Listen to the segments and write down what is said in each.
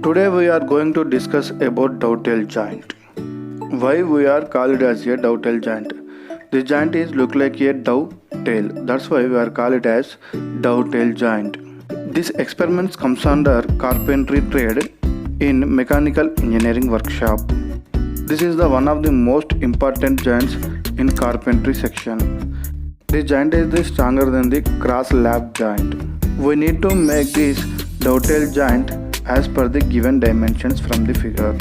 Today we are going to discuss about dovetail joint. Why we are called as a dovetail joint? This joint is look like a dovetail. That's why we are called it as dovetail joint. This experiment comes under carpentry trade in mechanical engineering workshop. This is the one of the most important joints in carpentry section. This joint is the stronger than the cross lap joint. We need to make this dovetail joint as per the given dimensions from the figure.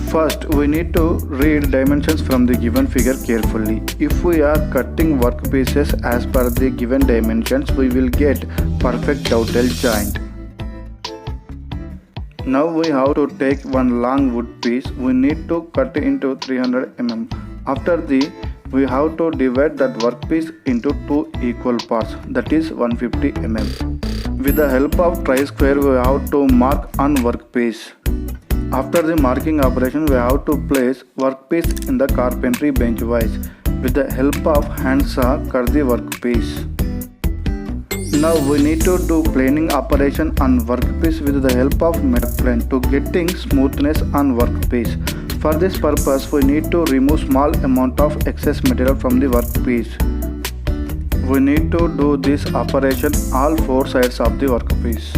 First, we need to read dimensions from the given figure carefully. If we are cutting workpieces as per the given dimensions, we will get perfect dovetail joint. Now we have to take one long wood piece. We need to cut into 300 mm. After we have to divide that workpiece into two equal parts, that is 150 mm. With the help of tri-square, we have to mark on workpiece. After the marking operation, we have to place workpiece in the carpentry bench wise. With the help of handsaw, cut the workpiece. Now we need to do planing operation on workpiece with the help of metal plane to getting smoothness on workpiece. For this purpose, we need to remove small amount of excess material from the workpiece. We need to do this operation all four sides of the workpiece.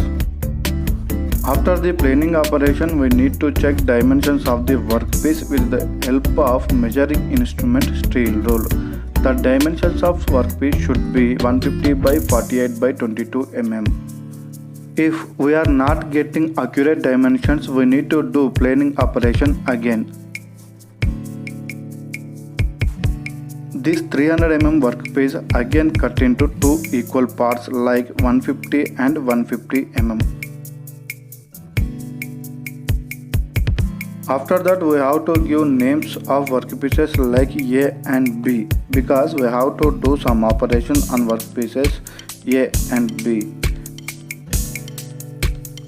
After the planing operation, we need to check dimensions of the workpiece with the help of measuring instrument steel rule. The dimensions of workpiece should be 150 by 48 by 22 mm. If we are not getting accurate dimensions, we need to do planing operation again. This 300 mm workpiece again cut into two equal parts like 150 and 150 mm. After that, we have to give names of workpieces like A and B because we have to do some operation on workpieces A and B.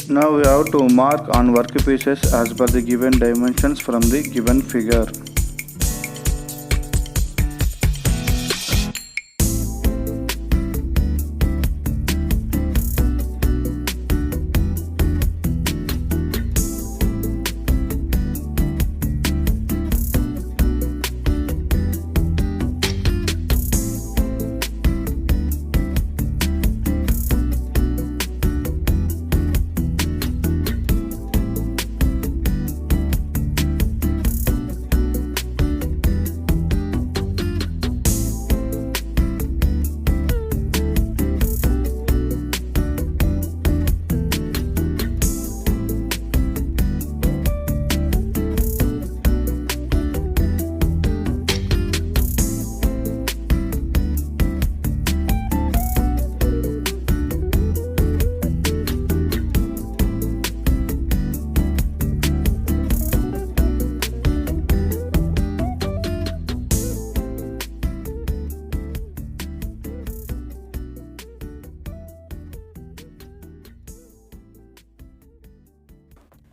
Now we have to mark on workpieces as per the given dimensions from the given figure.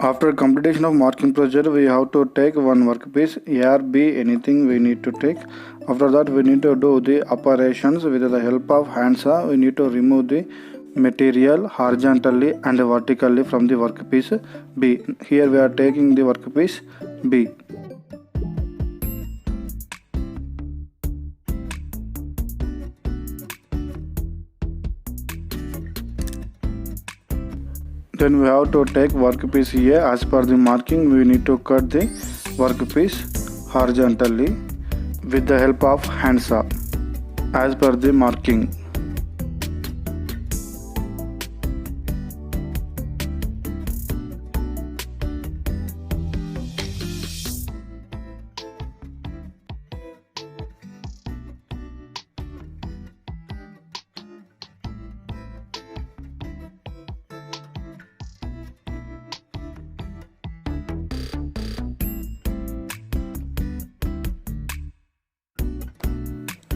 After completion of marking procedure, we have to take one workpiece, A or B, anything we need to take. After that, we need to do the operations with the help of handsaw. We need to remove the material horizontally and vertically from the workpiece B. Here we are taking the workpiece B. Then we have to take workpiece A. As per the marking, we need to cut the workpiece horizontally with the help of handsaw as per the marking.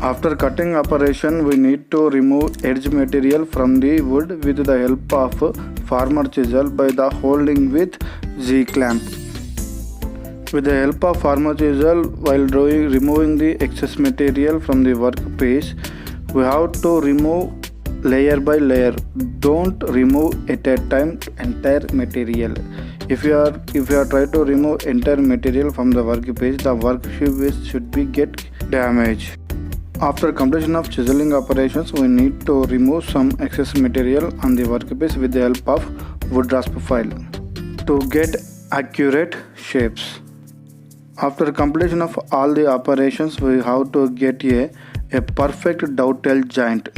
After cutting operation, we need to remove edge material from the wood with the help of farmer chisel by the holding with Z-clamp. With the help of farmer chisel, while removing the excess material from the workpiece, we have to remove layer by layer. Don't remove at a time entire material. If you are trying to remove entire material from the workpiece, the workpiece should be get damaged. After completion of chiseling operations, we need to remove some excess material on the workpiece with the help of wood rasp file to get accurate shapes. After completion of all the operations, we have to get a perfect dovetail joint.